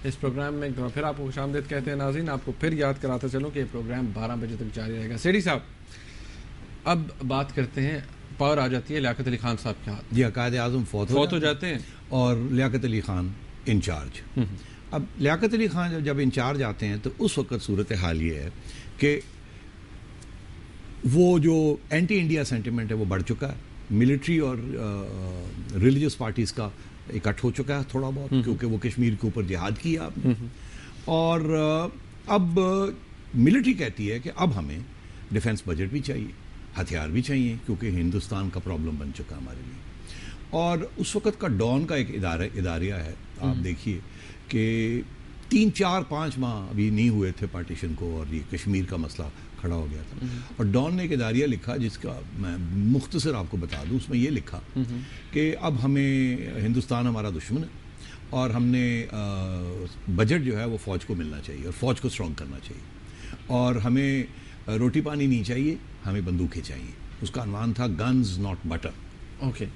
اس programme میں ایک پھر آپ کو خوش آمدید کہتے ہیں ناظرین. آپ کو پھر یاد کراتا چلوں کہ یہ پروگرام 12 بجے تک جاری رہے گا. سیٹھی صاحب, اب بات کرتے ہیں, پاور آ جاتی ہے لیاقت علی خان صاحب کے ہاتھ. جی, قائد اعظم فوت ہو جاتے ہیں اور لیاقت علی خان انچارج. اب لیاقت علی خان جب انچارج آتے ہیں تو اس وقت صورتحال یہ ہے کہ وہ جو اینٹی انڈیا سینٹیمنٹ ہے وہ بڑھ چکا ہے. ملٹری اور ریلیجس پارٹیز کا اکٹھ ہو چکا ہے تھوڑا بہت, کیونکہ وہ کشمیر کے اوپر جہاد کیا آپ نے. اور اب ملٹری کہتی ہے کہ اب ہمیں ڈیفنس بجٹ بھی چاہیے, ہتھیار بھی چاہیے, کیونکہ ہندوستان کا پرابلم بن چکا ہمارے لیے. اور اس وقت کا ڈان کا ایک اداریہ ہے, آپ دیکھیے کہ 3, 4, 5 ماہ ابھی نہیں ہوئے تھے پارٹیشن کو, اور یہ کشمیر کا مسئلہ کھڑا ہو گیا تھا. اور ڈان نے ایک اداریہ لکھا جس کا میں مختصر آپ کو بتا دوں. اس میں یہ لکھا کہ اب ہمیں ہندوستان ہمارا دشمن ہے, اور ہم نے بجٹ جو ہے وہ فوج کو ملنا چاہیے, اور فوج کو اسٹرانگ کرنا چاہیے, اور ہمیں روٹی پانی نہیں چاہیے, ہمیں بندوقیں چاہیے. اس کا عنوان تھا guns not butter. Okay,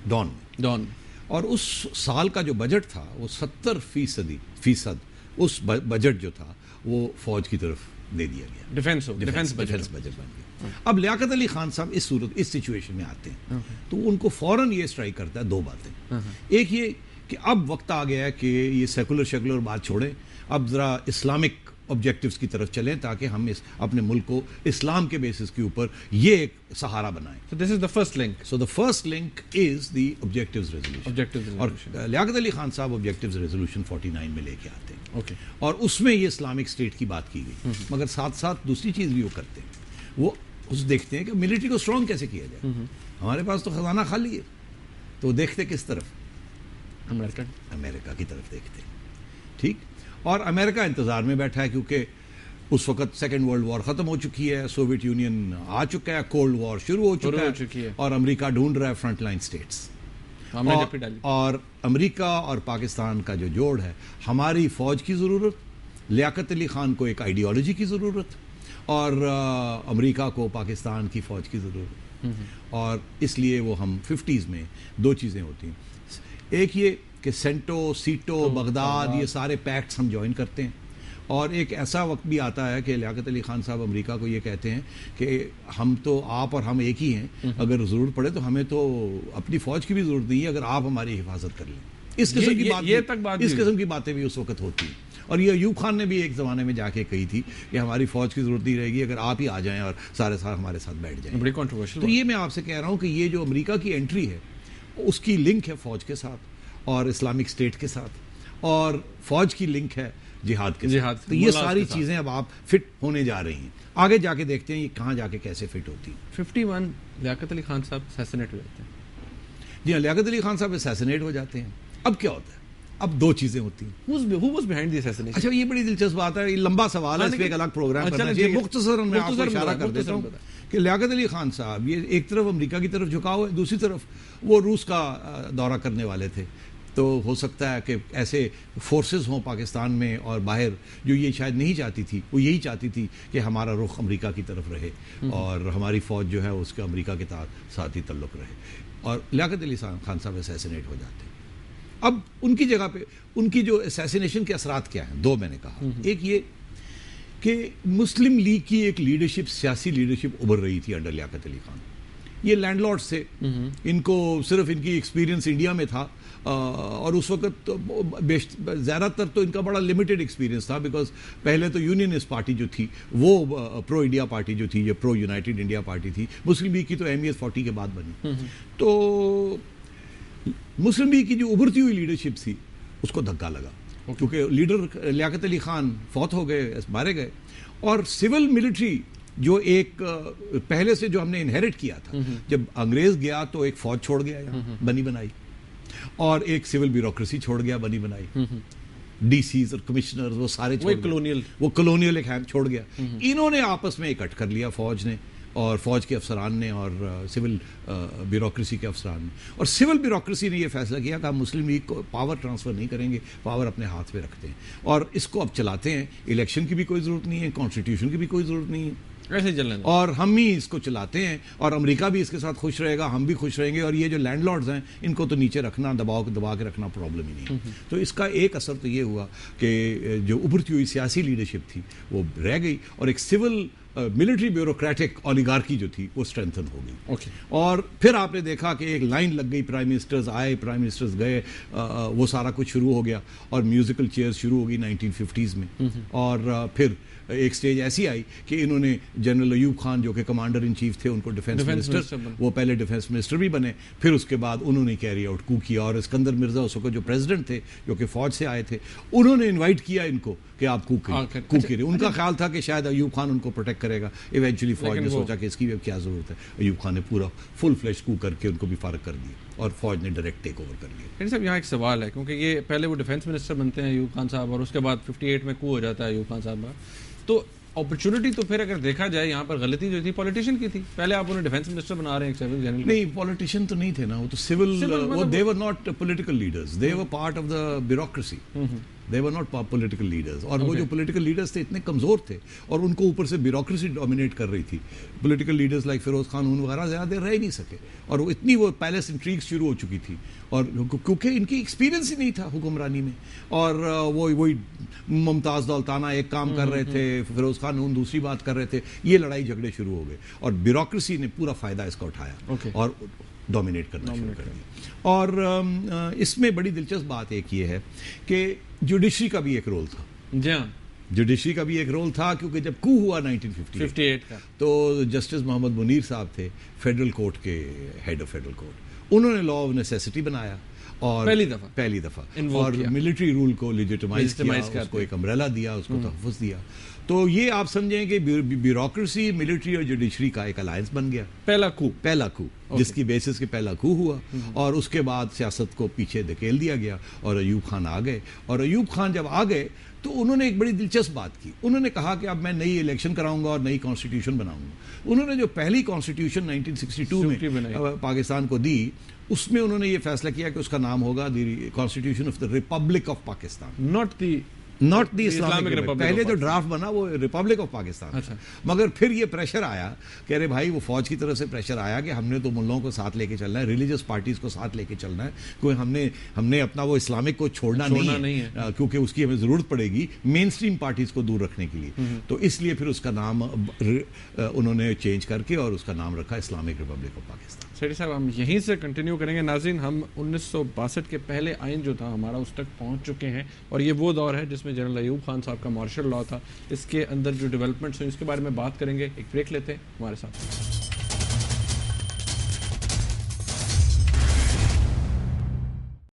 Dawn. اور اس سال کا جو بجٹ تھا وہ 70% اس بجٹ جو تھا وہ فوج کی طرف دے دیا گیا, ڈیفنس بجٹ بن گیا. اب لیاقت علی خان صاحب اس سچویشن میں آتے ہیں تو ان کو فوراً یہ اسٹرائک کرتا ہے 2 باتیں. ایک یہ کہ اب وقت آ گیا ہے کہ یہ سیکولر بات چھوڑیں, اب ذرا اسلامک آبجیکٹیوز کی طرف چلیں تاکہ ہم اپنے ملک کو اسلام کے بیسس کے اوپر یہ ایک سہارا بنائیں. So this is the first link. So the first link is the objectives resolution. اور لیاقت علی خان صاحب objectives resolution 49 میں لے کے آتے ہیں. Okay. اور اس میں یہ اسلامک اسٹیٹ کی بات کی گئی, مگر ساتھ ساتھ دوسری چیز بھی وہ کرتے ہیں, وہ اس دیکھتے ہیں کہ ملٹری کو اسٹرانگ کیسے کیا جائے. ہمارے پاس تو خزانہ خالی ہے, تو دیکھتے کس طرف, امریکہ کی طرف دیکھتے ہیں. ٹھیک, اور امریکہ انتظار میں بیٹھا ہے کیونکہ اس وقت سیکنڈ ورلڈ وار ختم ہو چکی ہے, سوویت یونین آ چکا ہے, کولڈ وار شروع ہو چکا ہے, اور امریکہ ڈھونڈ رہا ہے فرنٹ لائن اسٹیٹس. اور امریکہ اور پاکستان کا جو جوڑ ہے, ہماری فوج کی ضرورت, لیاقت علی خان کو ایک آئیڈیالوجی کی ضرورت, اور امریکہ کو پاکستان کی فوج کی ضرورت. اور اس لیے وہ ہم 50s میں 2 چیزیں ہوتی ہیں. ایک یہ کہ سینٹو, سیٹو, بغداد, یہ سارے پیکٹس ہم جوائن کرتے ہیں. اور ایک ایسا وقت بھی آتا ہے کہ لیاقت علی خان صاحب امریکہ کو یہ کہتے ہیں کہ ہم تو, آپ اور ہم ایک ہی ہیں, اگر ضرورت پڑے تو ہمیں تو اپنی فوج کی بھی ضرورت نہیں ہے اگر آپ ہماری حفاظت کر لیں. اس قسم کی باتیں بھی اس وقت ہوتی ہیں. اور یہ ایوب خان نے بھی ایک زمانے میں جا کے کہی تھی کہ ہماری فوج کی ضرورت نہیں رہے گی اگر آپ ہی آ جائیں اور سارے ہمارے ساتھ بیٹھ جائیں. بڑی کنٹروورشل. تو یہ میں آپ سے کہہ رہا ہوں کہ یہ جو امریکہ کی انٹری ہے اس کی لنک ہے فوج کے ساتھ اور اسلامک اسٹیٹ کے ساتھ, اور فوج کی لنک ہے جہاد کے ساتھ. تو یہ ساری چیزیں اب آپ فٹ ہونے جا رہی ہیں. آگے جا کے دیکھتے ہیں یہ کہاں جا کے کیسے فٹ ہوتی ہیں. 51 لیاقت علی خان صاحب اسیسینیٹ ہو جاتے ہیں. جی ہاں, لیاقت علی خان صاحب اسیسینیٹ ہو جاتے ہیں. اب کیا ہوتا ہے, اب 2 چیزیں ہوتی ہیں. Who was behind the assassination? اچھا, یہ بڑی دلچسپ بات ہے, یہ لمبا سوال ہے, اس پہ ایک الگ پروگرام کرنا چاہیے. مختصر میں آپ کو اشارہ کر دیتا ہوں کہ لیاقت علی خان صاحب یہ ایک طرف امریکہ کی طرف جھکاؤ ہے, دوسری طرف وہ روس کا دورہ کرنے والے تھے. تو ہو سکتا ہے کہ ایسے فورسز ہوں پاکستان میں اور باہر جو یہ شاید نہیں چاہتی تھی, وہ یہی چاہتی تھی کہ ہمارا رخ امریکہ کی طرف رہے اور ہماری فوج جو ہے اس کے امریکہ کے ساتھ ہی تعلق رہے. اور لیاقت علی خان صاحب اسیسینیٹ ہو جاتے ہیں. اب ان کی جگہ پہ ان کی جو اسیسینیشن کے اثرات کیا ہیں, 2 میں نے کہا. ایک یہ کہ مسلم لیگ کی ایک لیڈرشپ, سیاسی لیڈرشپ ابھر رہی تھی انڈر لیاقت علی خان. یہ لینڈ لارڈز تھے, ان کو صرف ان کی ایکسپیرینس انڈیا میں تھا, اور اس وقت زیادہ تر تو ان کا بڑا لمیٹڈ ایکسپیرینس تھا, بیکاز پہلے تو یونینسٹ پارٹی جو تھی وہ پرو انڈیا پارٹی جو تھی, یہ پرو یونائٹڈ انڈیا پارٹی تھی. مسلم لیگ کی تو اہمیت 40 کے بعد بنی. تو مسلم لیگ کی جو ابھرتی ہوئی لیڈرشپ تھی اس کو دھکا لگا, کیونکہ لیڈر لیاقت علی خان فوت ہو گئے, مارے گئے, اور سول ملٹری جو ایک پہلے سے جو ہم نے انہیریٹ کیا تھا, جب انگریز گیا تو ایک فوج چھوڑ گیا یہاں بنی بنائی, اور ایک سول بیوروکریسی چھوڑ گیا بنی بنائی, ڈی سیز اور کمشنرز وہ سارے وہ کلونیل ایک ہینڈ چھوڑ گیا. انہوں نے آپس میں اکٹھ کر لیا, فوج نے اور فوج کے افسران نے اور سول بیوروکریسی کے افسران نے. اور سول بیوروکریسی نے یہ فیصلہ کیا کہ ہم مسلم لیگ کو پاور ٹرانسفر نہیں کریں گے, پاور اپنے ہاتھ میں رکھتے ہیں اور اس کو اب چلاتے ہیں. الیکشن کی بھی کوئی ضرورت نہیں ہے, کانسٹیٹیوشن کی بھی کوئی ضرورت نہیں ہے, ایسے چلنے دیں اور ہم ہی اس کو چلاتے ہیں اور امریکہ بھی اس کے ساتھ خوش رہے گا, ہم بھی خوش رہیں گے, اور یہ جو لینڈ لارڈز ہیں ان کو تو نیچے رکھنا, دبا کے رکھنا پرابلم ہی نہیں. تو اس کا ایک اثر تو یہ ہوا کہ جو ابھرتی ہوئی سیاسی لیڈرشپ تھی وہ رہ گئی, اور ایک سول ملٹری بیوروکریٹک اولیگارکی جو تھی وہ اسٹرینتھن ہو گئی. اور پھر آپ نے دیکھا کہ ایک لائن لگ گئی, پرائم منسٹرز آئے, پرائم منسٹرز گئے, وہ سارا کچھ شروع ہو گیا, اور میوزیکل چیئرز شروع ہو گئی 1950s میں. اور پھر ایک سٹیج ایسی آئی کہ انہوں نے جنرل ایوب خان جو کہ کمانڈر ان چیف تھے ان کو ڈیفنس منسٹر, وہ پہلے ڈیفنس منسٹر بھی بنے, پھر اس کے بعد انہوں نے کیری آؤٹ کو کیا. اور اسکندر مرزا اس وقت جو پریزیڈنٹ تھے جو کہ فوج سے آئے تھے, انہوں نے انوائٹ کیا ان کو کہ آپ کو کریں. ان کا خیال تھا کہ شاید ایوب خان ان کو پروٹیکٹ کرے گا. ایونچولی فوج نے سوچا کہ اس کی کیا ضرورت ہے, ایوب خان نے پورا فل فلیش کو کر کے ان کو بھی فارغ کر دیا اور فوج نے ڈائریکٹ ٹیک اوور کر لیا. صاحب یہاں ایک سوال ہے, کیونکہ یہ پہلے وہ ڈیفنس منسٹر بنتے ہیں ایوب خان صاحب, اور اس کے بعد 58 میں کو ہو جاتا ہے ایوب خان صاحب کا. تو اپرچونٹی تو پھر اگر دیکھا جائے یہاں پر غلطی جو تھی پولیٹیشین کی تھی. پہلے آپ انہیں ڈیفنس منسٹر بنا رہے ہیں, سول جنرل. نہیں, پولیٹیشین تو نہیں تھے نا, وہ تو سول, وہ they were not political leaders, they were part of the bureaucracy, they were not political leaders. اور وہ جو پولیٹیکل لیڈرز تھے اتنے کمزور تھے, اور ان کو اوپر سے بیوروکریسی ڈومینیٹ کر رہی تھی. Political leaders like Feroz Khan وغیرہ زیادہ رہ ہی نہیں سکے, اور وہ اتنی وہ پیلس انٹریگز شروع ہو چکی تھی, اور کیونکہ ان کی ایکسپیرینس ہی نہیں تھا حکمرانی میں. اور وہی ممتاز دولتانہ ایک کام کر رہے تھے, فیروز خان دوسری بات کر رہے تھے, یہ لڑائی جھگڑے شروع ہو گئے, اور بیوروکریسی نے پورا فائدہ اس کا اٹھایا اور ڈومینیٹ کرنا شروع کر دیا. اور اس میں بڑی دلچسپ بات ایک یہ ہے کہ جوڈیشری کا بھی ایک رول تھا. جی ہاں, جوڈیشری کا بھی ایک رول تھا, کیونکہ جب کو ہوا 1958 کا, تو جسٹس محمد منیر صاحب تھے فیڈرل کورٹ کے ہیڈ آف فیڈرل کورٹ, انہوں نے لا آف نیسیسٹی بنایا, اور پہلی دفعہ اور ملٹری رول کو لیجیٹمائز کیا, اس کو ایک امبریلا دیا, اس کو تحفظ دیا. تو یہ آپ سمجھیں کہ بیوروکریسی, ملٹری اور جوڈیشری کا ایک الائنس بن گیا. پہلا کو جس کی بیسس کے پہلا کو ہوا, اور اس کے بعد سیاست کو پیچھے دھکیل دیا گیا, اور ایوب خان آ گئے. اور ایوب خان جب آ گئے تو انہوں نے ایک بڑی دلچسپ بات کی. انہوں نے کہا کہ اب میں نئی الیکشن کراؤں گا اور نئی کانسٹیٹیوشن بناؤں گا. انہوں نے جو پہلی کانسٹیٹیوشن 1962 میں پاکستان کو دی, اس میں انہوں نے یہ فیصلہ کیا کہ اس کا نام ہوگا the constitution of the republic of Pakistan, not the Islamic republic. پہلے جو ڈرافٹ بنا وہ ریپبلک آف پاکستان تھا, مگر پھر یہ پریشر آیا کہ ارے بھائی, وہ فوج کی طرف سے پریشر آیا کہ ہم نے تو ملوں کو ساتھ لے کے چلنا ہے, ریلیجس پارٹیز کو ساتھ لے کے چلنا ہے, کوئی ہم نے اپنا وہ اسلامک کو چھوڑنا نہیں ہے, کیونکہ اس کی ہمیں ضرورت پڑے گی مین اسٹریم پارٹیز کو دور رکھنے کے لیے. تو اس لیے پھر اس کا نام انہوں نے چینج کر کے اور اس کا نام رکھا Islamic republic of Pakistan. Sethi صاحب ہم یہیں سے کنٹینیو کریں گے. ناظرین, ہم 1962 کے پہلے آئین جو تھا ہمارا اس تک پہنچ چکے ہیں, اور یہ وہ دور ہے جس میں جنرل ایوب خان صاحب کا مارشل لا تھا. اس کے اندر جو ڈیولپمنٹس ہیں اس کے بارے میں بات کریں گے. ایک بریک لیتے ہیں, ہمارے ساتھ.